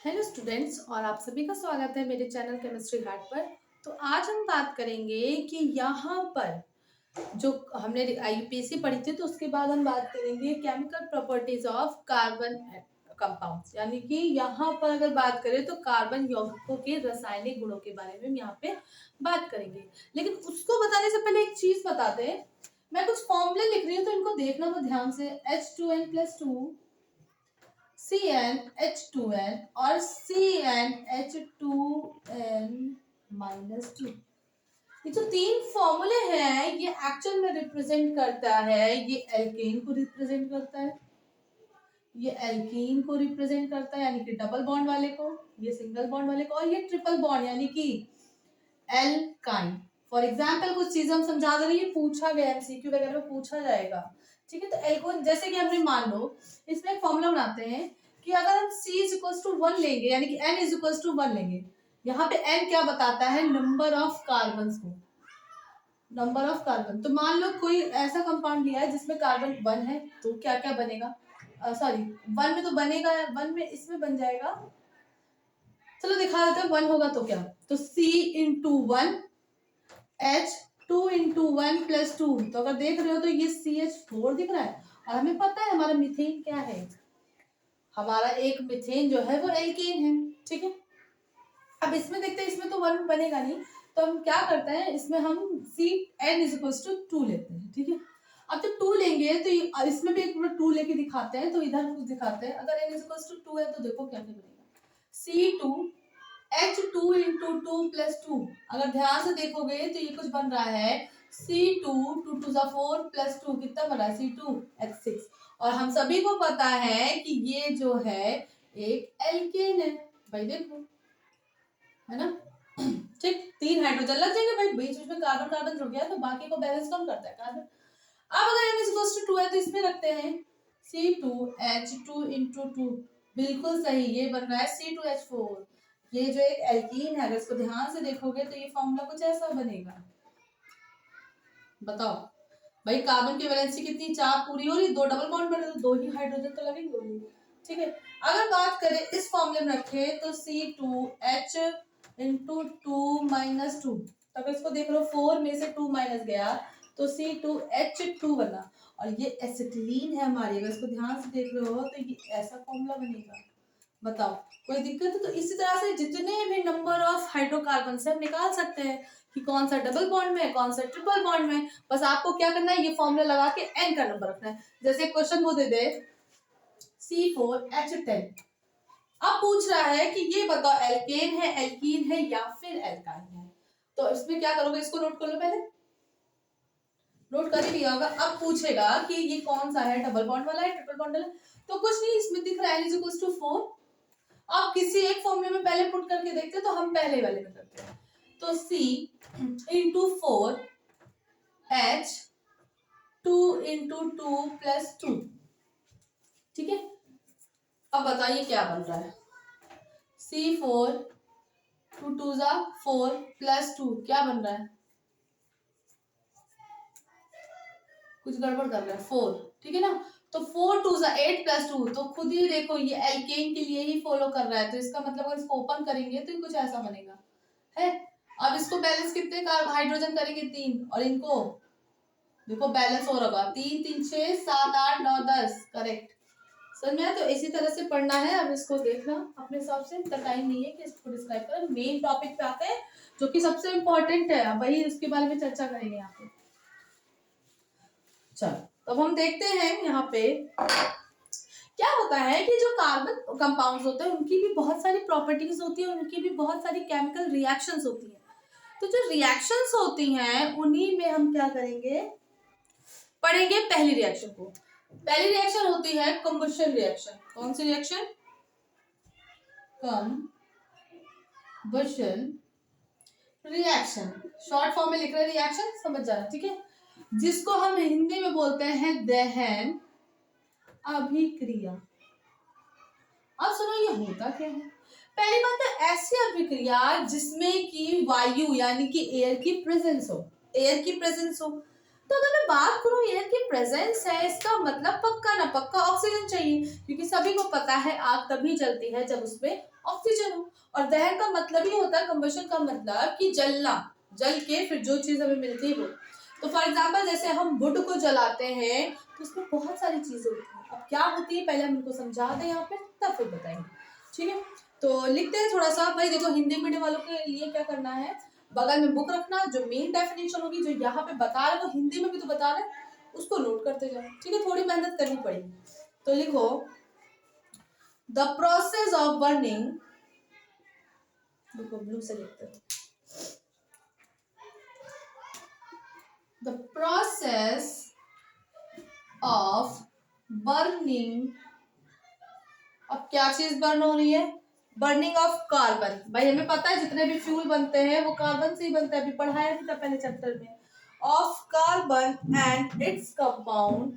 Hello students और आप सभी का स्वागत है मेरे चैनल केमिस्ट्री हार्ट पर। तो आज हम बात करेंगे कि यहाँ पर जो हमने यूपीएससी पढ़ी थी तो उसके बाद हम बात करेंगे chemical properties of carbon compounds, यानी कि यहाँ पर अगर बात करें तो कार्बन यौगिकों के रासायनिक गुणों के बारे में हम यहाँ पे बात करेंगे। लेकिन उसको बताने से पहले एक चीज बता दें, मैं कुछ फॉर्मूले लिख रही हूँ तो इनको देखना बहुत ध्यान से। H2n+2 CnH2n और CnH2n-2, ये जो तीन फॉर्मूले हैं ये एक्चुअल में रिप्रेजेंट करता है, ये एल्केन को रिप्रेजेंट करता है, ये एल्कीन को रिप्रेजेंट करता है यानी कि डबल बॉन्ड वाले को, ये सिंगल बॉन्ड वाले को, और ये ट्रिपल बॉन्ड यानी कि एल्काइन। फॉर एग्जाम्पल कुछ चीजें हम समझा दे रहे हैं, ये पूछा गया एमसीक्यू वगैरह में पूछा जाएगा, ठीक है। तो एल्कोन जैसे कि हमने मान लो इसमें एक फॉर्मूला बनाते हैं कि अगर हम C=1 लेंगे यानी कि N=1 लेंगे, यहाँ पे N क्या बताता है, नंबर ऑफ कार्बन को, नंबर ऑफ कार्बन। तो मान लो कोई ऐसा कंपाउंड लिया है जिसमें कार्बन 1 है तो क्या क्या बनेगा, सॉरी 1 में तो बनेगा, 1 में इसमें बन जाएगा, चलो दिखा देते हैं 1 होगा तो क्या, तो C×1 H2×1+2, तो अगर देख रहे हो तो ये CH4 दिख रहा है और हमें पता है हमारा मीथेन क्या है, हमारा एक मीथेन जो है वो एल्केन है, ठीक है। अब इसमें देखते हैं, इसमें तो 1 बनेगा नहीं तो हम क्या करते हैं, इसमें हम CN=2 लेते हैं, ठीक है। अब जब 2 लेंगे तो इसमें भी एक 2 लेके दिखाते हैं, तो इधर कुछ दिखाते हैं। अगर N=2 है तो देखो क्या क्या बनेगा, C2H2×2+2, अगर ध्यान से देखोगे तो ये कुछ बन रहा है C2×2 + 4+2, कितना बन रहा है C2H6, और हम सभी को पता है कि ये जो है एक एल्केन है भाई, देखो है ना, ठीक। 3 हाइड्रोजन लग जाएंगे भाई, बीच में कार्बन कार्बन जुड़ गया तो बाकी को बैलेंस कम करता है कार्बन। अब अगर N=2 है तो इसमें रखते हैं C2H2×2, बिल्कुल सही, ये बन रहा है C2H4। ये जो एक एल्कीन है अगर इसको ध्यान से देखोगे तो ये फॉर्मूला कुछ ऐसा बनेगा, बताओ भाई। कार्बन की वैलेंसी कितनी, 4 पूरी हो रही, 2 डबल बॉन्ड बने तो 2 ही हाइड्रोजन तो लगेंगे, ठीक है। अगर बात करें इस फॉर्मूले में रखे तो C2H×2 - 2, तो अगर इसको देख लो 4 में से 2 माइनस गया तो C2H2 बना, और ये एसिटिलीन है हमारी, अगर इसको ध्यान से देख रहे हो तो ये ऐसा फॉर्मूला बनेगा, बताओ कोई दिक्कत है। तो इसी तरह से जितने भी नंबर ऑफ हाइड्रोकार्बन से हम निकाल सकते हैं कि कौन सा डबल बॉन्ड में है, कौन सा ट्रिपल बॉन्ड में। बस आपको क्या करना है, ये फॉर्मूला लगा के एन का नंबर रखना है। जैसे क्वेश्चन वो दे दे C4H10, अब पूछ रहा है कि ये बताओ एल्केन है, एल्कीन है या फिर एल्काइन है, तो इसमें क्या करोगे, इसको नोट कर लो, पहले नोट कर ही लिया होगा। अब पूछेगा कि ये कौन सा है, डबल बॉन्ड वाला है, ट्रिपल बॉन्ड वाला है, तो कुछ नहीं, इसमें दिख रहा है N=4। अब किसी एक फॉर्मूले में पहले पुट करके देखते हैं, तो हम पहले वाले में करते हैं, तो C×4 H2×2+2, ठीक है। अब बताइए क्या बन रहा है, C4×2=4+2 क्या बन रहा है, कुछ गड़बड़ कर रहा है, 4, ठीक है ना। तो 4×2=8+2, तो खुद ही देखो ये एल्केन के लिए ही फॉलो कर रहा है, तो इसका मतलब अगर इसको ओपन करेंगे तो कुछ ऐसा बनेगा है। अब इसको बैलेंस कितने हाइड्रोजन करेंगे, 3, और इनको देखो बैलेंस हो रहा, 3 3 6 7 8 9 10, करेक्ट, समझ में आया। तो इसी तरह से पढ़ना है, अब इसको देखना अपने हिसाब से, इतना टाइम नहीं है कि इसको डिस्क्राइब करें। मेन टॉपिक पे आते हैं जो कि सबसे इम्पोर्टेंट है, वही उसके बारे में चर्चा करेंगे यहाँ पे। चलो तो अब हम देखते हैं यहाँ पे क्या होता है कि जो कार्बन कंपाउंड्स होते हैं उनकी भी बहुत सारी प्रॉपर्टीज होती है, उनकी भी बहुत सारी केमिकल रिएक्शंस होती है। तो जो रिएक्शंस होती हैं उन्हीं में हम क्या करेंगे, पढ़ेंगे पहली रिएक्शन को। पहली रिएक्शन होती है कंबशन रिएक्शन। कौन सी reaction, combustion reaction, short form में लिख रहे हैं रिएक्शन, समझ जाना, ठीक है, जिसको हम हिंदी में बोलते हैं दहन अभिक्रिया। अब सुनो ये होता क्या है, पहली बात तो ऐसी अभिक्रिया जिसमें कि वायु यानी कि एयर की प्रेजेंस हो, एयर की प्रेजेंस हो। तो अगर मैं बात करूं एयर की प्रेजेंस है, इसका मतलब पक्का ना पक्का ऑक्सीजन चाहिए, क्योंकि सभी को पता है आग तभी जलती है जब उसमें ऑक्सीजन हो। और दहन का मतलब ही होता है, कंबशन का मतलब कि जलना, जल के फिर जो चीज हमें मिलती है वो। तो फॉर एग्जाम्पल जैसे हम वुड को जलाते हैं तो उसमें बहुत सारी चीजें होती हैं। अब क्या होती है पहले हम उनको समझा दें यहाँ पे, तब फिर बताएंगे, ठीक है। तो लिखते हैं थोड़ा सा भाई। देखो हिंदी मीडियम वालों के लिए क्या करना है, बगल में बुक रखना, जो मेन डेफिनेशन होगी जो यहाँ पे बता रहे वो हिंदी में भी तो बता रहे, उसको नोट करते जाओ, ठीक है। थोड़ी मेहनत करनी पड़ेगी। तो लिखो द प्रोसेस ऑफ बर्निंग, देखो ब्लू से लिखते हैं, द प्रोसेस ऑफ बर्निंग। अब क्या चीज बर्न हो रही है, बर्निंग ऑफ कार्बन। भाई हमें पता है जितने भी फ्यूल बनते हैं वो कार्बन से ही बनते हैं, अभी पढ़ाया भी था पहले चैप्टर में। Of carbon and its compound,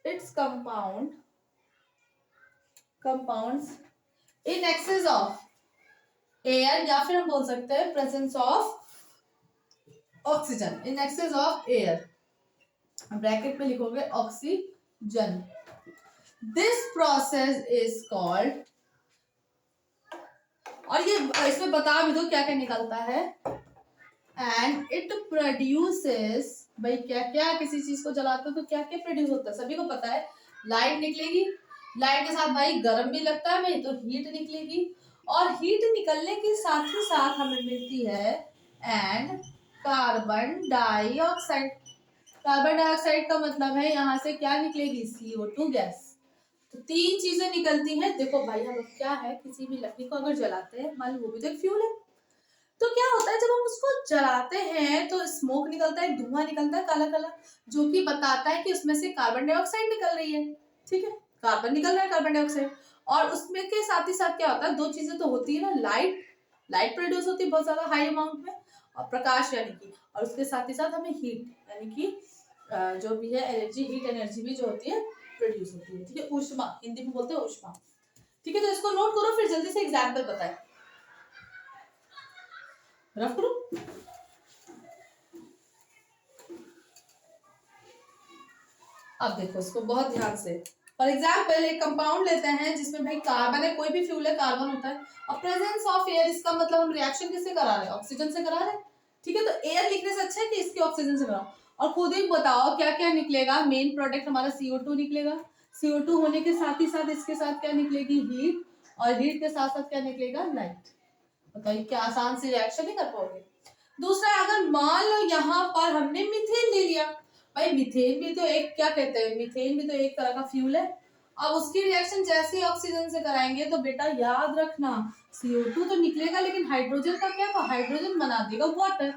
it's compounds in excess of air, या फिर हम बोल सकते हैं presence of oxygen, in excess of air, bracket में लिखोगे oxygen. This process is called, और ये इसमें बता भी दो क्या क्या निकलता है, एंड इट प्रोड्यूसेस। भाई क्या क्या किसी चीज को जलाते हो तो क्या क्या प्रोड्यूस होता है, सभी को पता है लाइट निकलेगी, लाइट के साथ भाई गर्म भी लगता है भाई, तो हीट निकलेगी, और हीट निकलने के साथ ही साथ हमें मिलती है and carbon dioxide. Carbon dioxide का मतलब है यहाँ से क्या निकलेगी, CO2 गैस। तो तीन चीजें निकलती हैं। देखो भाई हम क्या है, किसी भी लकड़ी को अगर जलाते हैं, मान लो वो भी तो एक फ्यूल है, तो क्या होता है जब हम उसको जलाते हैं तो स्मोक निकलता है, धुआं निकलता है काला काला, जो कि बताता है कि उसमें से कार्बन डाइऑक्साइड निकल रही है, ठीक है। कार्बन निकल रहा है, कार्बन डाइऑक्साइड, और उसमें के साथ ही साथ क्या होता है, दो चीजें तो होती है ना, लाइट, लाइट प्रोड्यूस होती है बहुत ज्यादा हाई अमाउंट में, और प्रकाश यानी कि, और उसके साथ ही साथ हमें हीट यानी कि जो भी है एनर्जी, हीट एनर्जी भी जो होती है प्रोड्यूस होती है, ठीक है। ऊष्मा, हिंदी में बोलते हैं ऊष्मा, ठीक है। तो इसको नोट करो, फिर जल्दी से एग्जाम्पल बताए, रफ करो। अब देखो इसको बहुत ध्यान से। फॉर एग्जाम्पल एक कंपाउंड लेते हैं जिसमें भाई कार्बन है, कोई भी फ्यूल है कार्बन होता है, और प्रेजेंस ऑफ एयर, इसका मतलब हम रिएक्शन किससे करा रहे हैं, ऑक्सीजन से करा रहे हैं, ठीक है। तो एयर लिखने से अच्छा है कि इसकी ऑक्सीजन से कराओ, और खुद ही बताओ क्या क्या निकलेगा। मेन प्रोडक्ट हमारा CO2 निकलेगा, CO2 होने के साथ ही साथ इसके साथ क्या निकलेगी, हीट, और हीट के साथ साथ क्या निकलेगा, लाइट। बताइए क्या आसान सी रिएक्शन नहीं कर पाओगे। दूसरा, अगर मान लो यहाँ पर हमने मीथेन ले लिया, भाई मीथेन भी तो एक, क्या कहते हैं, मीथेन भी तो एक तरह का फ्यूल है। अब उसकी रिएक्शन जैसे ही ऑक्सीजन से कराएंगे तो बेटा याद रखना, CO2 तो निकलेगा, लेकिन हाइड्रोजन का क्या, हाइड्रोजन बना देगा वाटर।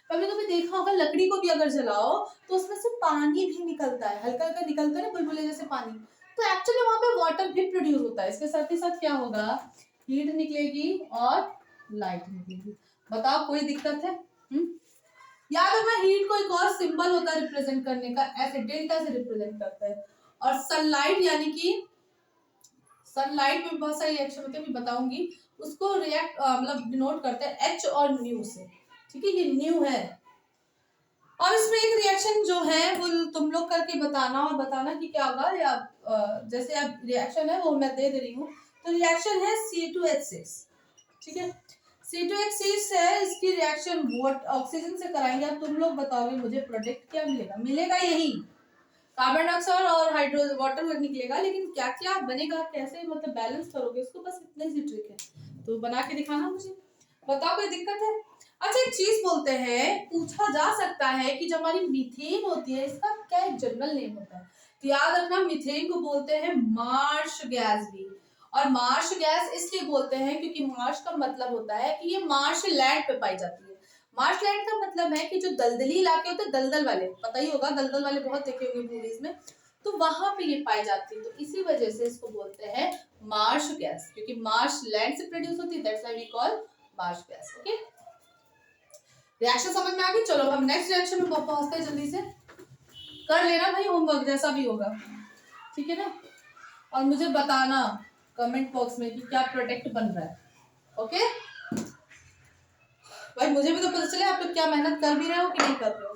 कभी कभी देखा होगा लकड़ी को भी अगर जलाओ तो उसमें से पानी भी निकलता है, हल्का हल्का निकलता है ना, बुलबुले जैसे पानी, तो एक्चुअली वहां पे वाटर भी प्रोड्यूस होता है। इसके साथ ही साथ क्या होगा, हीट निकलेगी और लाइट निकलेगी। बताओ कोई दिक्कत है? याद रखना हीट को एक और सिंबल होता है रिप्रेजेंट करने का, ऐसे डेल्टा से रिप्रेजेंट करता है। और सनलाइट यानी कि सनलाइट में बहुत सारी रिएक्शन होती है, मैं बताऊंगी, उसको रिएक्ट मतलब डिनोट करते हैं H और न्यू से, ठीक है। ये न्यू है, और इसमें एक रिएक्शन जो है वो तुम लोग करके बताना, और बताना कि क्या होगा, या जैसे अब रिएक्शन है वो मैं दे रही हूँ। तो रिएक्शन है C2H6, ठीक है। C2H6 है, इसकी रिएक्शन ऑक्सीजन से कराएंगे। अब तुम लोग बताओगे मुझे प्रोडक्ट क्या मिलेगा, मिलेगा यही कार्बन डाइऑक्साइड और हाइड्रो वाटर निकलेगा, लेकिन क्या क्या बनेगा, कैसे मतलब बैलेंस करोगे उसको, बस इतनी सी ट्रिक है, तो बना के दिखाना मुझे। बताओ कोई दिक्कत है? अच्छा एक चीज बोलते हैं, पूछा जा सकता है कि जब हमारी मीथेन होती है इसका क्या एक जनरल नेम होता है, तो याद रखना मीथेन को बोलते हैं मार्श गैस भी। और मार्श गैस इसलिए बोलते हैं क्योंकि मार्श का मतलब होता है कि ये मार्श लैंड पे पाई जाती है। मार्श लैंड का मतलब है कि जो दलदली इलाके होते हैं, दलदल वाले, पता ही होगा, दलदल वाले बहुत देखे होंगे मूवीज में, तो वहां पे ये पाई जाती है। तो इसी वजह से इसको बोलते हैं मार्श गैस, क्योंकि मार्श लैंड से प्रोड्यूस होती है, that's why we call marsh gas. Okay, reaction समझ में आ गई? चलो हम नेक्स्ट रिएक्शन में पहुंचते हैं, जल्दी से कर लेना भाई होमवर्क जैसा भी होगा, ठीक है ना। और मुझे बताना कमेंट बॉक्स में कि क्या प्रोडक्ट बन रहा है। ओके भाई, मुझे भी तो पता चले आप लोग क्या मेहनत कर भी रहे हो कि नहीं कर रहे हो।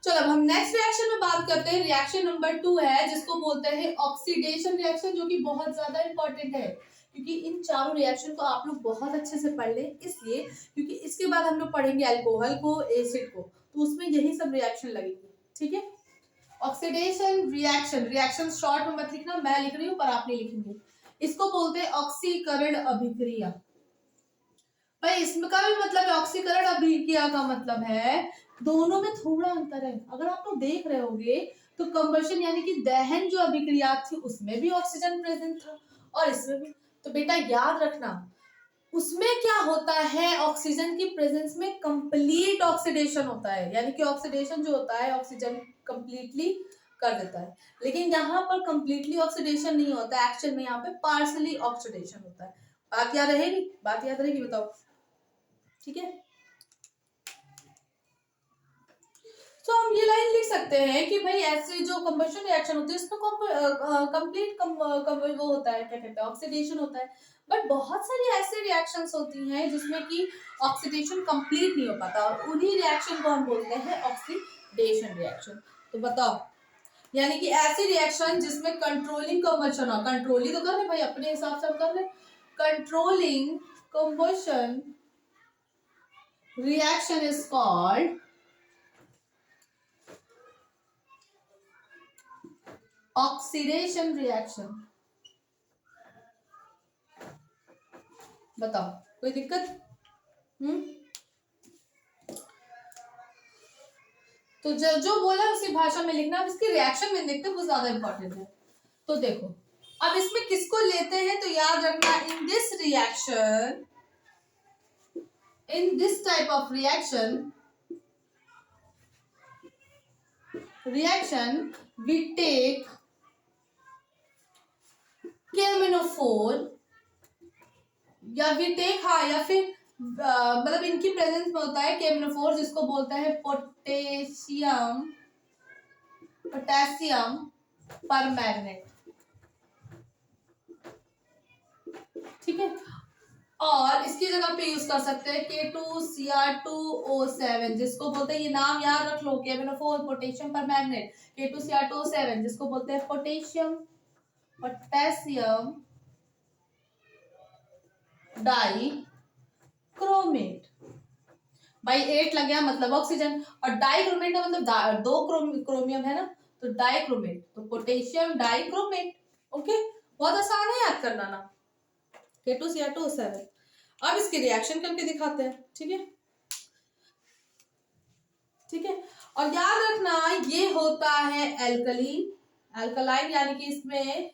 चलो अब हम नेक्स्ट रिएक्शन में बात करते हैं। रिएक्शन नंबर 2 है जिसको बोलते हैं ऑक्सीडेशन रिएक्शन, जो कि बहुत ज्यादा इंपॉर्टेंट है क्योंकि इन चारों रिएक्शन को आप लोग बहुत अच्छे से पढ़ लें, इसलिए क्योंकि इसके बाद हम लोग पढ़ेंगे अल्कोहल को, एसिड को, तो उसमें यही सब रिएक्शन लगेंगे। ठीक है, ऑक्सीडेशन रिएक्शन, रिएक्शन शॉर्ट में मत लिखना, मैं लिख रही हूँ पर आप नहीं लिखेंगे। इसको बोलते हैं ऑक्सीकरण अभिक्रिया। भाई इसमें का भी मतलब है, ऑक्सीकरण अभिक्रिया का मतलब है दोनों में थोड़ा अंतर है। अगर आप लोग देख रहे होगे तो कंबशन यानी कि दहन जो अभिक्रिया थी उसमें भी ऑक्सीजन प्रेजेंट था और इसमें भी। तो बेटा याद रखना, उसमें क्या होता है, ऑक्सीजन की प्रेजेंस में कंप्लीट ऑक्सीडेशन होता है, यानी कि ऑक्सीडेशन जो होता है ऑक्सीजन कंप्लीटली कर देता है। लेकिन यहाँ पर कंप्लीटली ऑक्सीडेशन नहीं होता है, एक्चुअल में यहाँ पे पार्शली ऑक्सीडेशन होता है। बात याद रहेगी, बात याद रहेगी, बताओ। ठीक है, तो हम ये लाइन लिख सकते हैं कि भाई ऐसे जो कंबशन रिएक्शन होती है उसमें कंप्लीट वो होता है, क्या कहते हैं, ऑक्सीडेशन होता है। बट बहुत सारी ऐसे रिएक्शंस होती हैं जिसमें कि ऑक्सीडेशन कंप्लीट नहीं हो पाता और उन्हीं रिएक्शन को हम बोलते हैं ऑक्सीडेशन रिएक्शन। तो बताओ, यानी कि ऐसी रिएक्शन जिसमें कंट्रोलिंग कंबशन हो, कंट्रोलिंग तो कर ले भाई अपने हिसाब से, हम कर ले। Controlling combustion reaction is called oxidation reaction. बताओ कोई दिक्कत? तो जो बोला उसी भाषा में लिखना। अब इसकी रिएक्शन में देखते हैं, वो ज्यादा इंपॉर्टेंट है। तो देखो अब इसमें किसको लेते हैं, तो याद रखना, in this reaction, in this type of reaction we take KMnO4 या वी टेक, हाँ, या फिर मतलब इनकी प्रेजेंस में होता है KMnO4 जिसको बोलते हैं पोटेशियम परमैंगनेट। ठीक है, और इसकी जगह पे यूज कर सकते हैं K2Cr2O7 जिसको बोलते हैं, ये नाम याद रख लो, KMnO4 पोटेशियम परमैंगनेट, K2Cr2O7 जिसको बोलते हैं पोटेशियम डाइक्रोमेट। भाई 8 लग गया मतलब ऑक्सीजन, और डाइक्रोमेट का मतलब दो क्रोमियम है ना, तो डाइक्रोमेट, तो पोटेशियम डाइक्रोमेट। ओके, बहुत आसान है याद करना ना, K2Cr2O7। अब इसकी रिएक्शन करके दिखाते हैं। ठीक है, ठीक है, और याद रखना ये होता है एल्कलीन, अल्कलाइन, यानी कि इसमें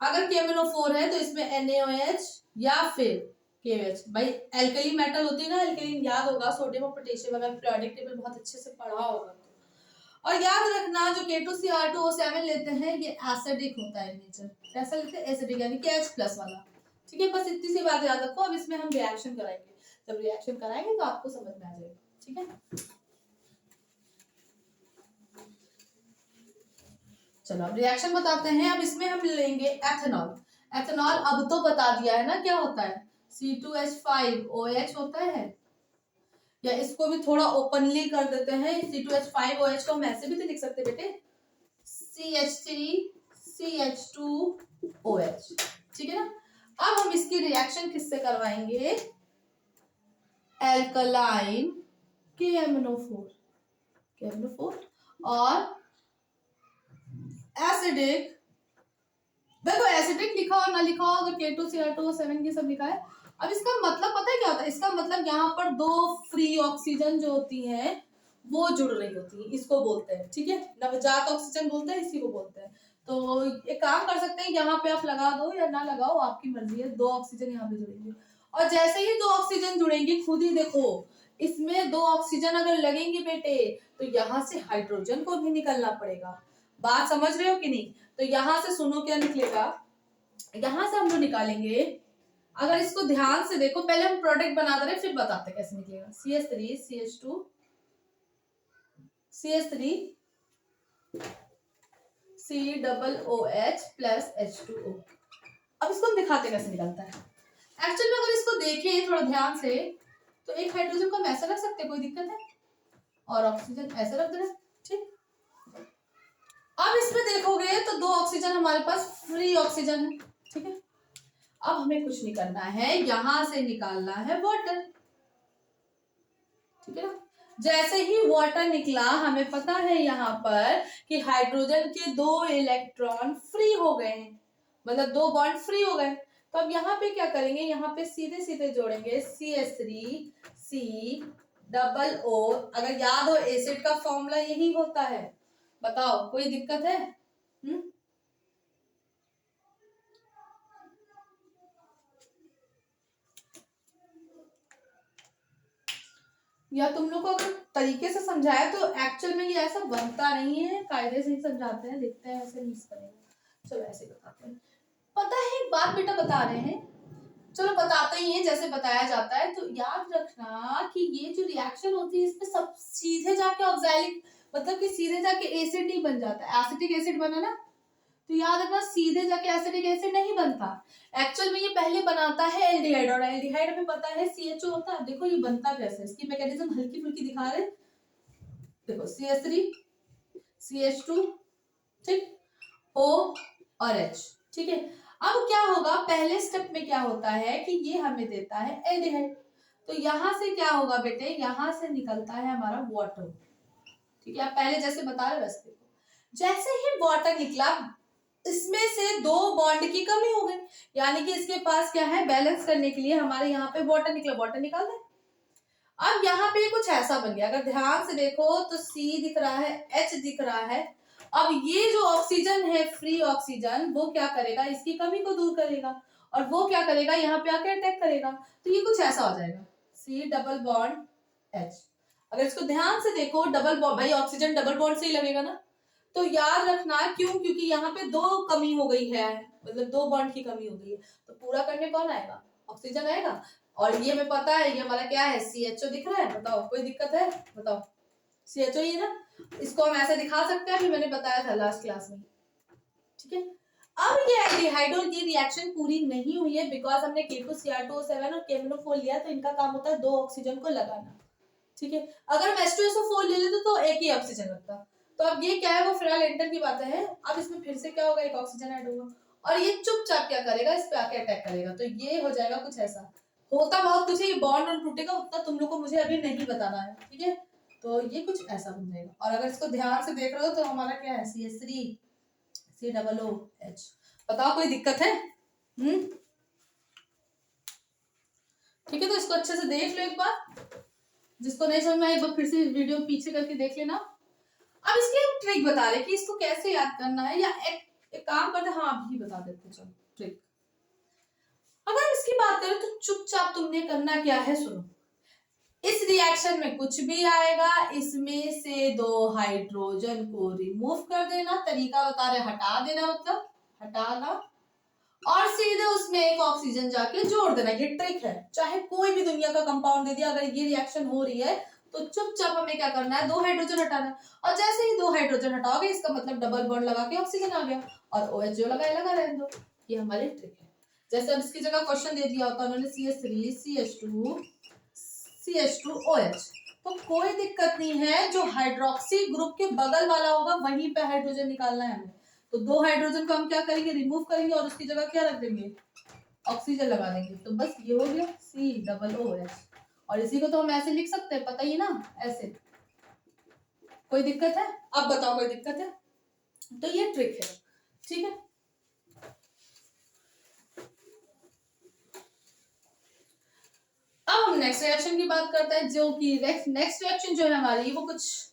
अगर KMnO4 है तो इसमें NaOH या फिर KOH। भाई एल्कली मेटल होती है ना, एल्कलीन याद होगा, सोडियम और पोटेशियम, अगर पीरियोडिक टेबल बहुत अच्छे से पढ़ा होगा तो। और याद रखना जो K2Cr2O7 लेते हैं ये एसिडिक होता है नेचर, कैसा लेते हैं, एसिडिक, यानी कि H+ वाला। ठीक है, बस इतनी सी बात याद रखो। अब इसमें हम रिएक्शन कराएंगे, जब रिएक्शन कराएंगे तो आपको समझ में आ जाएगा। ठीक है, चलो अब रिएक्शन बताते हैं। अब इसमें हम लेंगे एथेनॉल। एथेनॉल अब तो बता दिया है ना क्या होता है, C2H5OH होता है, या इसको भी थोड़ा ओपनली कर देते हैं, C2H5OH को हम ऐसे भी तो लिख सकते बेटे, CH3CH2OH। ठीक है ना, अब हम इसकी रिएक्शन किससे करवाएंगे, एल्कलाइन KMnO4 और एसिडिक, देखो एसिडिक लिखा और ना लिखा हो, अगर K2Cr2O7 ये सब लिखा है। अब इसका मतलब पता है क्या होता है, इसका मतलब यहाँ पर दो फ्री ऑक्सीजन जो होती हैं वो जुड़ रही होती है, इसको बोलते हैं। ठीक है, नवजात ऑक्सीजन बोलते हैं, इसी को बोलते हैं। तो एक काम कर सकते हैं, यहाँ पे आप लगा दो या ना लगाओ, आपकी मर्जी है, दो ऑक्सीजन यहाँ पे जुड़ेंगे, और जैसे ही दो ऑक्सीजन जुड़ेंगे खुद ही देखो, इसमें दो ऑक्सीजन अगर लगेंगे बेटे तो यहाँ से हाइड्रोजन को भी निकलना पड़ेगा। बात समझ रहे हो कि नहीं? तो यहां से सुनो क्या निकलेगा, यहां से हम जो निकालेंगे, अगर इसको ध्यान से देखो, पहले हम प्रोडक्ट बना दे रहे फिर बताते कैसे निकलेगा। CH3CH2COOH+H2O। अब इसको हम दिखाते कैसे निकलता है। एक्चुअल में अगर इसको देखें थोड़ा ध्यान से तो एक हाइड्रोजन को हम ऐसा रख सकते हैं, कोई दिक्कत है, और ऑक्सीजन ऐसे रख दे रहे, ठीक। अब इसमें देखोगे तो 2 ऑक्सीजन हमारे पास फ्री ऑक्सीजन है, ठीक है। अब हमें कुछ नहीं करना है, यहां से निकालना है वाटर, ठीक है ना। जैसे ही वाटर निकला, हमें पता है यहाँ पर कि हाइड्रोजन के 2 इलेक्ट्रॉन फ्री हो गए हैं, मतलब 2 बॉन्ड फ्री हो गए। तो अब यहाँ पे क्या करेंगे, यहाँ पे सीधे सीधे जोड़ेंगे CH3COO। अगर याद हो एसिड का फॉर्मूला यही होता है, बताओ कोई दिक्कत है? या तुम लोग को अगर तरीके से समझाया तो एक्चुअल में ये ऐसा बनता नहीं है, कायदे से ही समझाते हैं, देखते हैं ऐसे नहीं करेंगे। चलो ऐसे बताते हैं। पता है एक बात बेटा बता रहे हैं, चलो बताते ही हैं जैसे बताया जाता है। तो याद रखना कि ये जो रिएक्शन होती है इसमें सब सीधे जाके ऑक्सैलिक, मतलब कि सीधे जाके एसिड नहीं बन जाता, एसिटिक एसिड बना ना, तो याद रखना सीधे जाके एसिडिक एसिड नहीं बनता। एक्चुअल में ये पहले बनाता है एल्डिहाइड, और एल्डिहाइड हमें पता है CHO होता है। देखो ये बनता कैसे है, इसकी मैकेनिज्म हल्की फुल्की दिखा रहे, देखो CH3 CH2, ठीक, O और H, ठीक है। अब क्या होगा, पहले स्टेप में क्या होता है कि ये हमें देता है एल्डिहाइड, तो यहां से क्या होगा बेटे, यहां से निकलता है हमारा वाटर, ठीक है। आप पहले जैसे बता रहे वैसे देखो, जैसे ही वाटर निकला इसमें से 2 बॉन्ड की कमी हो गई, यानी कि इसके पास क्या है, बैलेंस करने के लिए हमारे यहाँ पे वाटर निकला, वाटर निकाल दे। अब यहाँ पे कुछ ऐसा बन गया, अगर ध्यान से देखो तो C दिख रहा है, H दिख रहा है। अब ये जो ऑक्सीजन है फ्री ऑक्सीजन, वो क्या करेगा, इसकी कमी को दूर करेगा, और वो क्या करेगा, यहाँ पे आके अटैक करेगा। तो ये कुछ ऐसा हो जाएगा, C डबल बॉन्ड H। अगर इसको ध्यान से देखो, डबल बॉन्ड, भाई ऑक्सीजन डबल बॉन्ड से ही लगेगा ना, तो याद रखना क्यों, क्योंकि यहाँ पे 2 कमी हो गई है, मतलब 2 बॉन्ड की कमी हो गई है, तो पूरा करने कौन आएगा, ऑक्सीजन आएगा। और ये हमें पता है ये हमारा क्या है, CHO दिख रहा है, बताओ कोई दिक्कत है, बताओ CHO ही है ना। इसको हम ऐसे दिखा सकते हैं, अभी मैंने बताया था लास्ट क्लास में, ठीक है। अब ये एल्डिहाइड और ये रिएक्शन पूरी नहीं हुई है, बिकॉज हमने K2Cr2O7 और KMnO4 लिया, तो इनका काम होता है 2 ऑक्सीजन को लगाना, ठीक है। अगर हम H2SO4 ले लेते तो एक ही ऑक्सीजन लगता। तो अब ये क्या है, वो फिलहाल एंटर की बात है। अब इसमें फिर से क्या होगा, एक ऑक्सीजन ऐड होगा, और ये चुपचाप क्या करेगा, इस पे आके अटैक करेगा। तो ये हो जाएगा कुछ ऐसा, होता बहुत कुछ है, ये बॉन्ड और टूटेगा उतना तुम लोग को मुझे अभी नहीं बताना है, ठीक है। तो ये कुछ ऐसा बन जाएगा, और अगर इसको ध्यान से देख रहे हो तो हमारा क्या है, CH3 COOH। बताओ कोई दिक्कत है? ठीक है, तो इसको अच्छे से देख लो एक बार, जिसको नहीं समझ में आए एक बार फिर से वीडियो पीछे करके देख लेना। अब इसकी एक ट्रिक बता रहे कि इसको कैसे याद करना है, या एक काम करते, हाँ अभी बता देते चलो ट्रिक। अगर इसकी बात करें तो चुपचाप तुमने करना क्या है, सुनो। इस रिएक्शन में कुछ भी आएगा, इसमें से 2 हाइड्रोजन को रिमूव कर देना, तरीका बता रहे हटा देना, मतलब हटाना, और सीधे उसमें एक ऑक्सीजन जाके जोड़ देना। ये ट्रिक है, चाहे कोई भी दुनिया का कंपाउंड दे दिया, अगर ये रिएक्शन हो रही है तो चुपचाप हमें क्या करना है, 2 हाइड्रोजन हटाना है, और जैसे ही 2 हाइड्रोजन हटाओगे इसका मतलब डबल बॉन्ड लगा के ऑक्सीजन आ गया, और OH जो लगा रहने दो। ये हमारी ट्रिक है। जैसे अब इसकी जगह क्वेश्चन दे दिया होता उन्होंने CH3 CH2 CH2OH, तो कोई दिक्कत नहीं है, जो हाइड्रोक्सी ग्रुप के बगल वाला होगा वहीं पे हाइड्रोजन निकालना है हमें। तो 2 हाइड्रोजन को हम क्या करेंगे, रिमूव करेंगे, और उसकी जगह क्या रख देंगे, ऑक्सीजन लगा देंगे। तो बस ये हो गया COOH, और इसी को तो हम ऐसे लिख सकते हैं, पता ही ना, ऐसे। कोई दिक्कत है? अब बताओ कोई दिक्कत है? तो ये ट्रिक है, ठीक है। अब हम नेक्स्ट रिएक्शन की बात करते हैं, जो कि नेक्स्ट रिएक्शन जो है हमारी, वो कुछ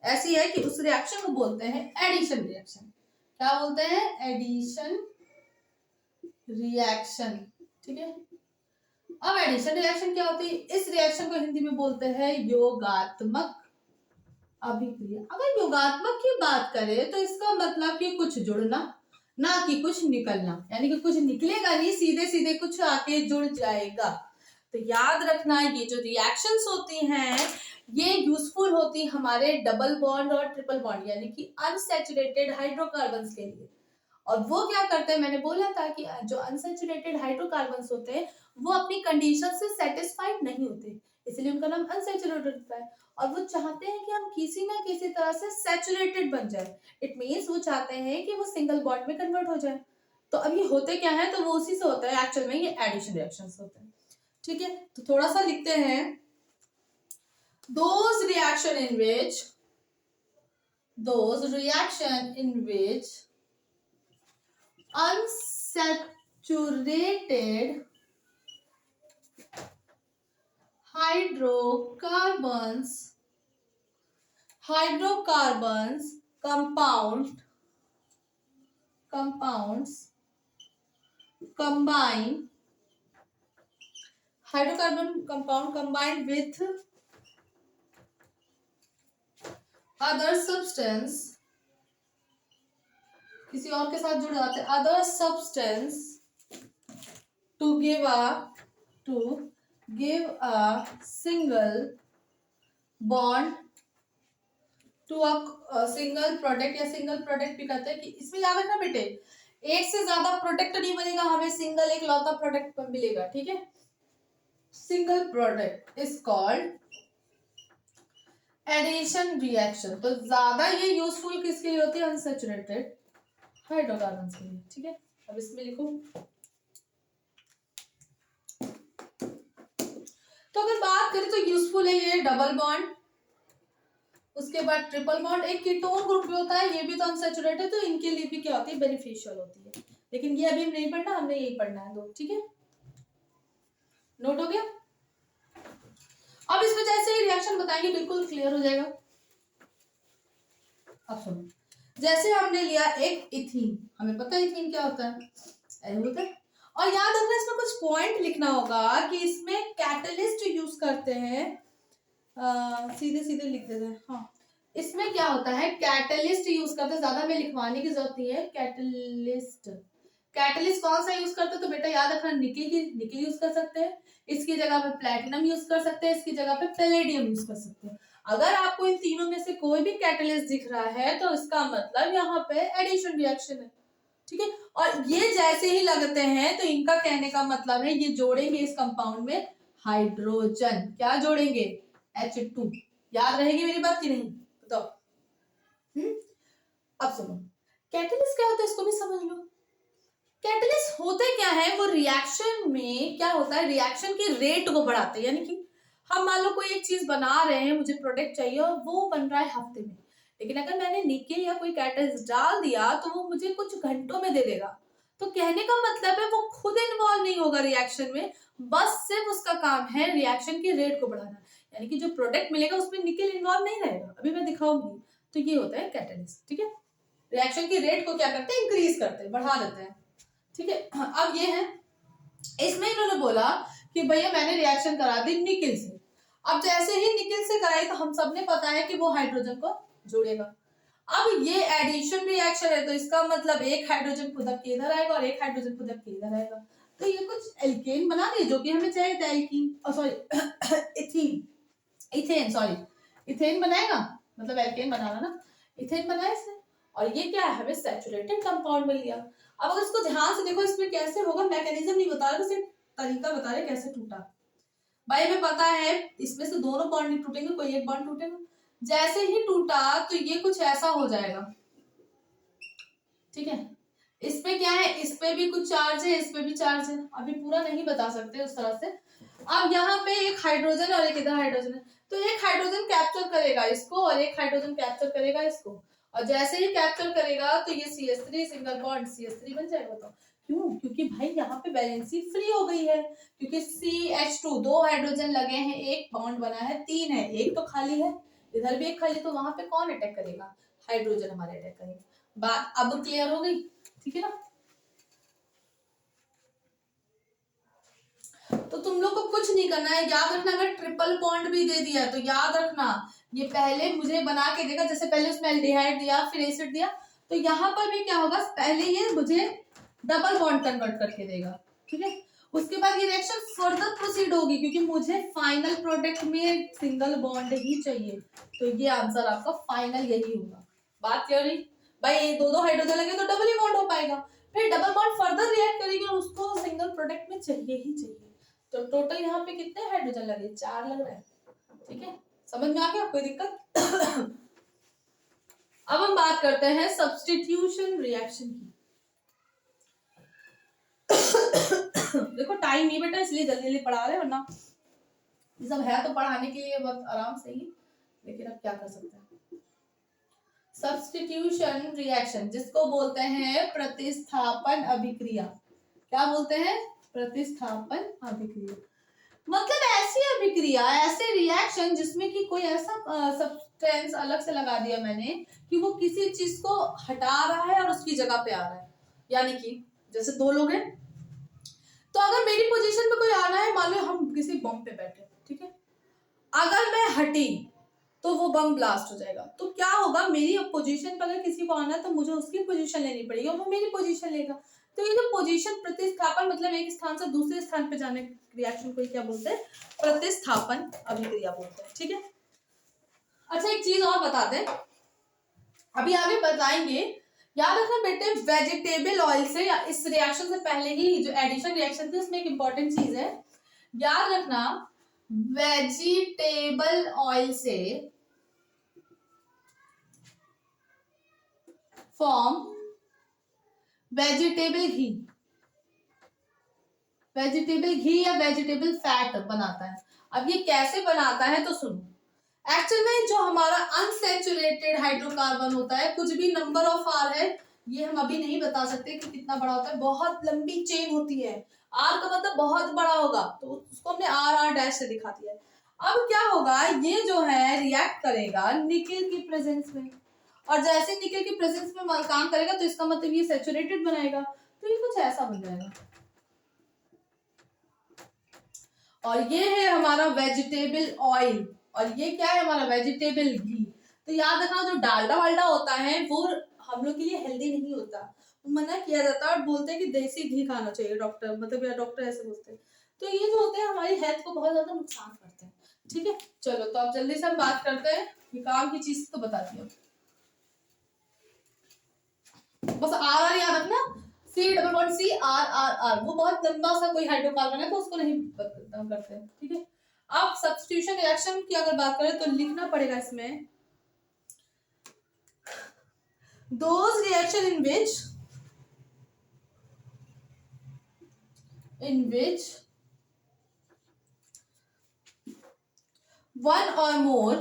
ऐसी है कि उस रिएक्शन को बोलते हैं एडिशन रिएक्शन। क्या बोलते हैं, एडिशन रिएक्शन, ठीक है। अब एडिशन रिएक्शन क्या होती है, इस रिएक्शन को हिंदी में बोलते हैं योगात्मक अभिक्रिया। अगर योगात्मक की बात करें तो इसका मतलब कि कुछ जुड़ना, ना कि कुछ निकलना, यानी कि कुछ निकलेगा नहीं, सीधे सीधे कुछ आके जुड़ जाएगा। तो याद रखना ये जो रिएक्शंस होती हैं ये यूजफुल होती हमारे डबल बॉन्ड और ट्रिपल बॉन्ड, यानी कि अनसैचुरेटेड हाइड्रोकार्बन्स के लिए। और वो क्या करते हैं, मैंने बोला था कि जो अनसैचुरेटेड हाइड्रोकार्बन्स होते हैं वो अपनी कंडीशन से सेटिस्फाइड नहीं होते, इसलिए उनका नाम अनसैचुरेटेड होता है। और वो चाहते हैं कि हम किसी ना किसी तरह से सैचुरेटेड बन जाए। इट मीन्स वो चाहते हैं कि वो सिंगल बॉन्ड में कन्वर्ट हो जाए। तो अब ये होते क्या है, तो वो उसी से होता है, एक्चुअल में ये एडिशन रिएक्शंस होते हैं। ठीक है, तो थोड़ा सा लिखते हैं, those reaction in which unsaturated hydrocarbons compounds combine hydrocarbon compound combined with other substance, किसी और के साथ जुड़ जाते हैं, other substance to give a single bond to a single product, या सिंगल प्रोडक्ट भी कहते हैं। कि इसमें याद रखना बेटे, एक से ज्यादा प्रोडक्ट नहीं बनेगा, हमें सिंगल एक लौता प्रोडक्ट मिलेगा। ठीक है, single product is called addition reaction. तो ज्यादा ये यूजफुल किसके लिए होती है, अनसैचुरेटेड हाइड्रोकार्बन्स के लिए। ठीक है, अब इसमें लिखो, तो अगर बात करें तो यूजफुल है ये डबल बॉन्ड, उसके बाद ट्रिपल बॉन्ड, एक कीटोन ग्रुप भी होता है, ये भी तो अनसैचुरेटेड है, तो इनके लिए भी क्या होती है, बेनिफिशियल होती है। लेकिन ये अभी नहीं पढ़ना, हमने यही पढ़ना है दो। ठीक है, नोट हो गया। अब इस वजह से रिएक्शन बताएंगे, बिल्कुल क्लियर हो जाएगा। अब सुनो, जैसे हमने लिया एक इथीन, हमें पता है इथीन क्या होता है, ऐसे होता है। और याद रखना, इसमें कुछ पॉइंट लिखना होगा कि इसमें कैटलिस्ट यूज करते हैं, सीधे सीधे लिख देते हैं। हाँ, इसमें क्या होता है, कैटलिस्ट यूज करते हैं, ज्यादा में लिखवाने की जरूरत नहीं है। कैटलिस्ट कौन सा यूज करते हैं, तो बेटा याद रखना, निकल यूज कर सकते हैं, इसकी जगह पे प्लेटिनम यूज कर सकते हैं, इसकी जगह पे पैलेडियम यूज कर सकते हैं। अगर आपको इन तीनों में से कोई भी कैटलिस्ट दिख रहा है, तो इसका मतलब यहाँ पे एडिशन रिएक्शन है। ठीक है, और ये जैसे ही लगते हैं, तो इनका कहने का मतलब है ये जोड़ेंगे इस कंपाउंड में हाइड्रोजन। क्या जोड़ेंगे, H2। याद रहेगी मेरी बात की नहीं, बताओ। अब सुनो, कैटलिस्ट क्या होता है, इसको भी समझ लो। कैटलिस्ट होते क्या है, वो रिएक्शन में क्या होता है, रिएक्शन के रेट को बढ़ाते हैं। यानी कि हम मान लो कोई एक चीज बना रहे हैं, मुझे प्रोडक्ट चाहिए और वो बन रहा है हफ्ते में, लेकिन अगर मैंने निकेल या कोई कैटलिस्ट डाल दिया तो वो मुझे कुछ घंटों में दे देगा। तो कहने का मतलब है वो खुद इन्वॉल्व नहीं होगा रिएक्शन में, बस सिर्फ उसका काम है रिएक्शन के रेट को बढ़ाना। यानी कि जो प्रोडक्ट मिलेगा उसमें निकेल इन्वॉल्व नहीं रहेगा, अभी मैं दिखाऊंगी। तो ये होता है कैटलिस्ट। ठीक है, रिएक्शन की रेट को क्या करते हैं, इंक्रीज करते हैं, बढ़ा देते हैं। ठीक है, अब ये है, इसमें इन्होंने बोला कि भैया मैंने रिएक्शन करा दी निकेल से। अब जैसे ही निकेल से कराई, तो हम सबने पता है कि वो हाइड्रोजन को जोड़ेगा। अब ये एडिशन रिएक्शन है, तो इसका मतलब एक हाइड्रोजन खुद के इधर आएगा और एक हाइड्रोजन खुद के इधर आएगा, तो ये कुछ एल्केन बना दे, जो कि हमें चाहिए था, एल्कीन सॉरी इथेन बनाएगा, मतलब एल्केन बनाना ना, इथेन बनाया इसने। और ये क्या है, हमें सैचुरेटेड कंपाउंड मिल गया। अब अगर इसको ध्यान से देखो, इसमें कैसे होगा, मैकेनिज्म नहीं बता रहे, सिर्फ तरीका बता रहे कैसे टूटा। भाई हमें पता है इसमें से दोनों बॉन्ड नहीं टूटेंगे, कोई एक बॉन्ड टूटेगा। जैसे ही टूटा तो ये कुछ ऐसा हो जाएगा। ठीक है, इसमें क्या है, इस पे भी कुछ चार्ज है, इस पे भी चार्ज है, अभी पूरा नहीं बता सकते उस तरह से। अब यहाँ पे एक हाइड्रोजन और एक इधर हाइड्रोजन है, तो एक हाइड्रोजन कैप्चर करेगा इसको और एक हाइड्रोजन कैप्चर करेगा इसको, और जैसे ही कैप्चर करेगा तो ये CH3 सिंगल बॉन्ड CH3 बन जाएगा। तो क्यों, क्योंकि भाई यहाँ पे वैलेंसी फ्री हो गई है, क्योंकि CH2 दो हाइड्रोजन लगे हैं, एक बॉन्ड बना है, तीन है, एक तो खाली है, इधर भी एक खाली, तो वहां पे कौन अटैक करेगा, हाइड्रोजन हमारे अटैक करेगा। बात अब क्लियर हो गई, ठीक है ना। तो तुम लोग को कुछ नहीं करना है, याद रखना, अगर ट्रिपल बॉन्ड भी दे दिया तो याद रखना ये पहले मुझे बना के देगा, जैसे पहले उसमें एल्डिहाइड दिया फिर एसिड दिया, तो यहाँ पर भी क्या होगा, पहले ये मुझे डबल बॉन्ड कन्वर्ट करके देगा। ठीक है, उसके बाद ये रिएक्शन फर्दर प्रोसीड होगी, क्योंकि मुझे फाइनल प्रोडक्ट में सिंगल बॉन्ड ही चाहिए, तो ये आंसर आपका फाइनल यही होगा। बात क्लियर हुई भाई, दो दो हाइड्रोजन लगे तो डबल ही बॉन्ड हो पाएगा, फिर डबल बॉन्ड फर्दर रिएक्ट करेगी और उसको सिंगल प्रोडक्ट में चाहिए ही चाहिए। तो टोटल यहाँ पे कितने हाइड्रोजन लगे, 4 लग रहे हैं। ठीक है, समझ में आ गया, कोई दिक्कत? अब हम बात करते हैं सब्स्टिट्यूशन रिएक्शन की। देखो टाइम नहीं बेटा, इसलिए जल्दी जल्दी पढ़ा रहे, वरना ये सब है तो पढ़ाने के लिए बहुत आराम से ही, लेकिन अब क्या कर सकते हैं। सब्स्टिट्यूशन रिएक्शन जिसको बोलते हैं प्रतिस्थापन अभिक्रिया। क्या बोलते हैं? प्रतिस्थापन अभिक्रिया। मतलब ऐसी अभिक्रिया, ऐसे रिएक्शन जिसमें कि कोई ऐसा सब्सटेंस अलग से लगा दिया मैंने कि वो किसी चीज को हटा रहा है और उसकी जगह पे आ रहा है। यानी कि जैसे दो लोग हैं, तो अगर मेरी पोजीशन पे कोई आना है, मान लो हम किसी बम पे बैठे, ठीक है, अगर मैं हटी तो वो बम ब्लास्ट हो जाएगा। तो क्या होगा, मेरी पोजीशन पर अगर किसी को आना है तो मुझे उसकी पोजीशन लेनी पड़ेगी और वो मेरी पोजीशन लेगा। तो ये जो पोजीशन प्रतिस्थापन, मतलब एक स्थान से दूसरे स्थान पे जाने रिएक्शन को क्या बोलते हैं? प्रतिस्थापन अभिक्रिया बोलते हैं। ठीक है, अच्छा एक चीज और बता दें, अभी आगे बताएंगे, याद रखना बेटे, वेजिटेबल ऑयल से या इस रिएक्शन से पहले ही जो एडिशन रिएक्शन थी उसमें एक इंपॉर्टेंट चीज है, याद रखना, वेजिटेबल ऑयल से फॉर्म वेजिटेबल घी, वेजिटेबल घी या वेजिटेबल फैट बनाता है। अब ये कैसे बनाता है तो सुनो, एक्चुअल में जो हमारा अनसैचुरेटेड हाइड्रोकार्बन होता है, कुछ भी नंबर ऑफ आर है, ये हम अभी नहीं बता सकते कि कितना बड़ा होता है, बहुत लंबी चेन होती है, आर का मतलब बहुत बड़ा होगा, तो उसको हमने आर आर डैश से दिखा दिया है। अब क्या होगा, ये जो है रिएक्ट करेगा निकेल की प्रेजेंस में, और जैसे निकेल की प्रेजेंस में काम करेगा तो इसका मतलब ये सैचुरेटेड बनाएगा, तो ये कुछ ऐसा बन जाएगा। और ये है हमारा वेजिटेबल ऑयल, और ये क्या है हमारा वेजिटेबल घी। तो याद रखना, जो डालडा वालडा होता है वो हम लोग के लिए हेल्दी नहीं होता, मना किया जाता है और बोलते हैं कि देसी घी खाना चाहिए, डॉक्टर मतलब या डॉक्टर ऐसे बोलते हैं। तो ये जो होते हैं हमारी हेल्थ को बहुत ज्यादा नुकसान करते हैं। ठीक है, चलो तो अब जल्दी से हम बात करते हैं, ये काम की चीज तो बता दिया, बस आर आर याद रखना, C+C वो बहुत लंबा सा कोई हाइड्रोकार्बन है तो उसको नहीं करते हैं। ठीक है, अब सब्स्टिट्यूशन रिएक्शन की अगर बात करें तो लिखना पड़ेगा इसमें, those reaction in which one or more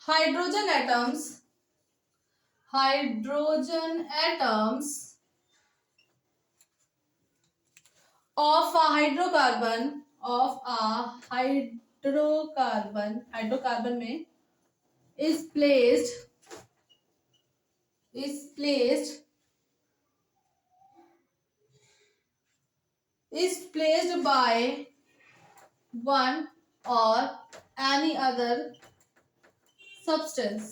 hydrogen atoms of a hydrocarbon में is placed by one or any other substance।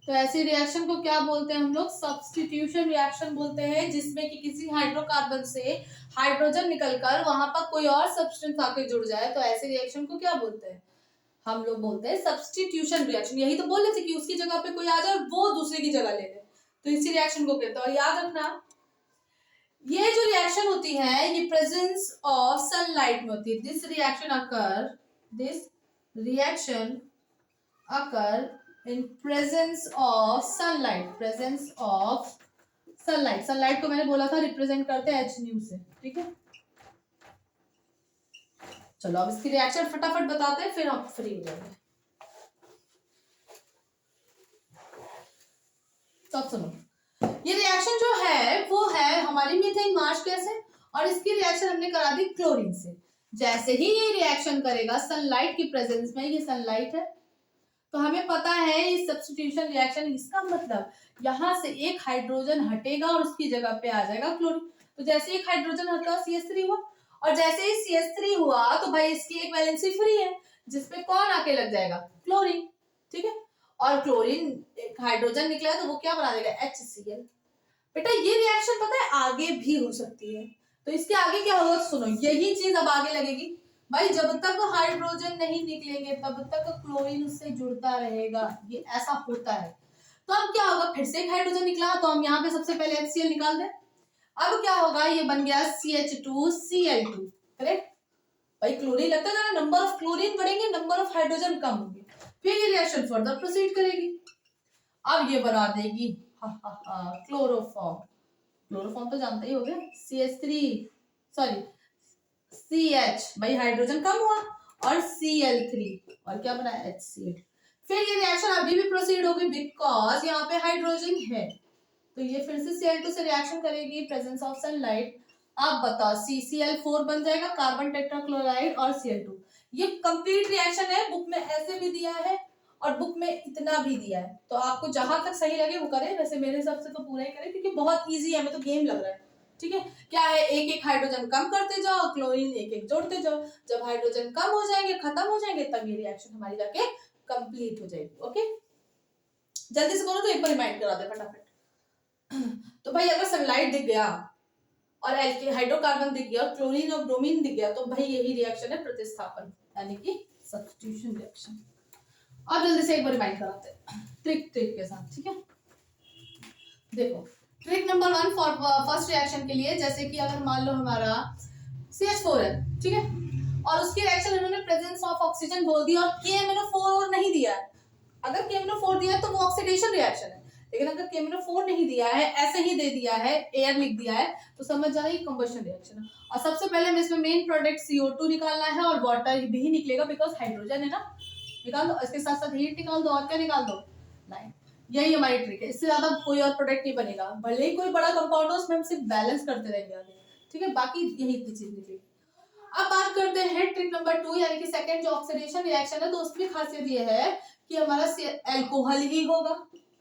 तो ऐसी रिएक्शन को क्या बोलते हैं हम लोग? सब्स्टिट्यूशन रिएक्शन बोलते हैं, जिसमें कि किसी हाइड्रोकार्बन से हाइड्रोजन निकलकर वहां पर कोई और सब्सटेंस आके जुड़ जाए, तो ऐसे रिएक्शन को क्या बोलते हैं? हम लोग बोलते हैं सब्स्टिट्यूशन रिएक्शन। यही तो बोल रहे थे कि उसकी जगह पे कोई आ जाए और वो दूसरे की जगह ले ले, तो इसी रिएक्शन को कहते हैं। और याद रखना, ये जो रिएक्शन होती है ये प्रेजेंस ऑफ सनलाइट में होती है। This reaction occur in presence of sunlight को मैंने बोला था रिप्रेजेंट करते हैं H से। ठीक है, चलो अब इसकी रिएक्शन फटाफट बताते हैं, फिर हम फ्री हो जाएंगे। तो सुनो, ये रिएक्शन जो है वो है हमारी मीथेन मार्श गैस है, और इसकी रिएक्शन हमने करा दी क्लोरीन से। जैसे ही ये रिएक्शन करेगा सनलाइट की प्रेजेंस में, ये सनलाइट है, तो हमें पता है इस सब्स्टिट्यूशन रिएक्शन, इसका मतलब यहाँ से एक हाइड्रोजन हटेगा और उसकी जगह पे आ जाएगा क्लोरीन। तो जैसे एक हाइड्रोजन हटा CH3 हुआ, और जैसे ही CH3 हुआ तो भाई इसकी एक वैलेंसी फ्री है, जिसपे कौन आके लग जाएगा? क्लोरीन। ठीक है, और क्लोरीन एक हाइड्रोजन निकला तो वो क्या बना देगा? HCl। बेटा ये रिएक्शन पता है आगे भी हो सकती है, तो इसके आगे क्या होगा? सुनो, यही चीज अब आगे लगेगी भाई, जब तक हाइड्रोजन नहीं निकलेंगे तब तक क्लोरीन उससे जुड़ता रहेगा, ये ऐसा होता है। तो अब क्या होगा, फिर से एक हाइड्रोजन निकला तो हम यहाँ पे सबसे पहले HCl निकाल दें। अब क्या होगा, ये बन गया CH2Cl2, करेक्ट। भाई क्लोरीन लगता है ना, नंबर ऑफ क्लोरीन बढ़ेंगे, नंबर ऑफ हाइड्रोजन कम होंगे, फिर ये रिएक्शन फर्दर प्रोसीड करेगी। अब ये बना देगी क्लोरोफॉर्म। क्लोरोफॉर्म तो जानते ही होगे, CH3 सॉरी CH, भाई हाइड्रोजन कम हुआ, और Cl3 और क्या बना HCl। फिर ये रिएक्शन अभी भी प्रोसीड होगी बिकॉज यहाँ पे हाइड्रोजन है, तो ये फिर से Cl2 से रिएक्शन करेगी, प्रेजेंस ऑफ सनलाइट। आप बताओ CCl4 बन जाएगा, कार्बन टेट्राक्लोराइड और Cl2। ये कंप्लीट रिएक्शन है, बुक में ऐसे भी दिया है और बुक में इतना भी दिया है, तो आपको जहां तक सही लगे वो करें। वैसे मेरे हिसाब से तो पूरा ही करें क्योंकि बहुत इजी है, हमें तो गेम लग रहा है। ठीक है, क्या है, एक एक हाइड्रोजन कम करते जाओ, क्लोरीन एक एक जोड़ते जाओ, जब हाइड्रोजन कम हो जाएंगे, खत्म हो जाएंगे, तब ये रिएक्शन हमारी जाके कंप्लीट हो जाएगी। ओके, जल्दी से करो तो एक बार रिमाइंड करा दे फटाफट। तो भाई अगर सनलाइट दिख गया और हाइड्रोकार्बन दिख गया और क्लोरीन और ब्रोमीन दिख गया, तो भाई यही रिएक्शन है प्रतिस्थापन, यानी कि सब्स्टिट्यूशन रिएक्शन। और जल्दी से एक बार रिमाइंड कराते हैं ट्रिक के साथ। ठीक है, देखो trick number 1 for first reaction के लिए, जैसे कि अगर मान लो हमारा CH4 है, ठीक है, और उसकी रिएक्शन इन्होंने प्रेजेंस ऑफ ऑक्सीजन बोल दिया और KMnO4 और नहीं दिया है। अगर KMnO4 दिया है तो वो ऑक्सीडेशन रिएक्शन है, लेकिन अगर KMnO4 नहीं दिया है, ऐसे ही दे दिया है, एयर लिख दिया है, तो समझ जाना ये कंबशन रिएक्शन है। और सबसे पहले हमें इसमें मेन प्रोडक्ट CO2 निकालना है और वाटर भी निकलेगा बिकॉज हाइड्रोजन है ना, निकाल दो, इसके साथ साथ हीट निकाल दो और क्या निकाल दो, लाइन। यही हमारी ट्रिक है, इससे ज्यादा कोई और प्रोडक्ट नहीं बनेगा, भले ही कोई बड़ा कंपाउंड हो उसमें हम सिर्फ बैलेंस करते रहेंगे आगे। ठीक है, बाकी यही इतनी चीज निकलेगी। अब बात करते हैं ट्रिक नंबर 2 यानी कि सेकंड जो ऑक्सीडेशन रिएक्शन है, तो उसकी खासियत ये है कि हमारा अल्कोहल ही होगा।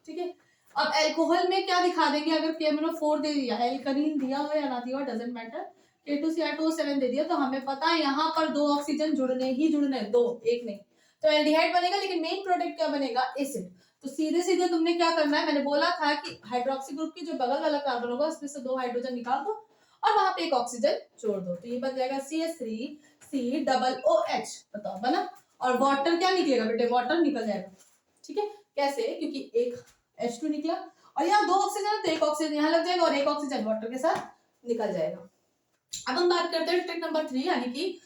ठीक है, अब अल्कोहल में क्या दिखा देंगे, अगर KMnO4 दे दिया, एल्कनीन दिया हो या ना दिया हो डजंट मैटर, K2Cr2O7 दे दिया, तो हमें पता है यहाँ पर 2 ऑक्सीजन जुड़ने ही जुड़ने, 2 एक नहीं, तो एल्डिहाइड बनेगा, लेकिन मेन प्रोडक्ट क्या बनेगा, एसिड। तो सीधे सीधे तुमने क्या करना है, मैंने बोला था कि हाइड्रोक्सी ग्रुप की जो बगल वाला कार्बन होगा उसमें से 2 हाइड्रोजन निकाल दो और वहां पे एक ऑक्सीजन जोड़ दो, तो ये बन जाएगा CH3COOH। बताओ बना, और वाटर क्या निकलेगा बेटे, वाटर निकल जाएगा। ठीक है, कैसे, क्योंकि एक H2 निकला और यहाँ 2 ऑक्सीजन, तो एक ऑक्सीजन यहाँ लग जाएगा और एक ऑक्सीजन वाटर के साथ निकल जाएगा। अब हम बात करते हैं ट्रिक नंबर 3 यानी कि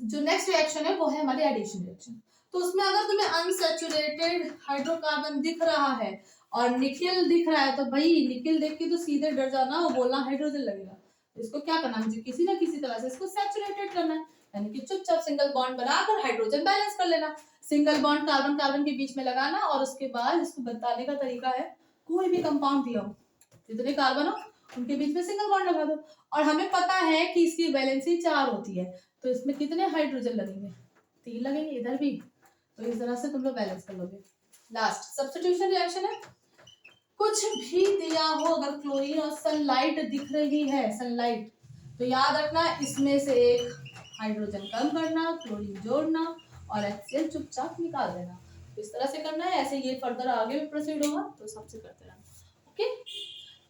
जो नेक्स्ट रिएक्शन है वो है हमारी एडिशन रिएक्शन। तो उसमें अगर तुम्हें अनसैचुरेटेड हाइड्रोकार्बन दिख रहा है और निकेल दिख रहा है, तो भाई निकेल देख के तो सीधे डर जाना और बोलना हाइड्रोजन लगेगा। इसको क्या करना है, मुझे किसी ना किसी तरह से इसको सैचुरेटेड करना है, यानी कि चुपचाप सिंगल बॉन्ड बनाकर हाइड्रोजन बैलेंस कर लेना। सिंगल बॉन्ड कार्बन कार्बन के बीच में लगाना और उसके बाद इसको बताने का तरीका है, कोई भी कंपाउंड दिया हो, जितने कार्बन हो उनके बीच में सिंगल बॉन्ड लगा दो। और हमें पता है कि इसकी वैलेंसी 4 होती है, तो इसमें कितने हाइड्रोजन लगेंगे, 3 लगेंगे, इधर भी, तो इस तरह से तुम लोग बैलेंस कर लोगे। लास्ट सब्स्टिट्यूशन रिएक्शन है, कुछ भी दिया हो, अगर क्लोरीन और सनलाइट दिख रही है, सनलाइट, तो याद रखना इसमें से एक हाइड्रोजन कम करना, क्लोरीन जोड़ना और HCl चुपचाप निकाल देना। तो इस तरह से करना है, ऐसे ये फर्दर आगे भी प्रोसीड होगा, तो सबसे करते रहना। ओके,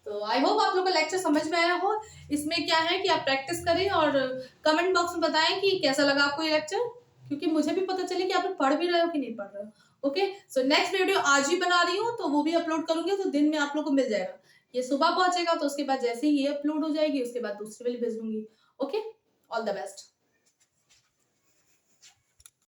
तो आई होप आप लोग का लेक्चर समझ में आया हो। इसमें क्या है कि आप प्रैक्टिस करें और कमेंट बॉक्स में बताएं कि कैसा लगा आपको ये लेक्चर, क्योंकि मुझे भी पता चले कि आप पढ़ भी रहे हो कि नहीं पढ़ रहे हो। ओके, सो नेक्स्ट वीडियो आज ही बना रही हूँ, तो वो भी अपलोड करूंगी, तो दिन में आप लोग को मिल जाएगा। ये सुबह पहुंचेगा, तो उसके बाद जैसे ही ये अपलोड हो जाएगी उसके बाद दूसरी वाली भेज दूंगी। Okay, all the best.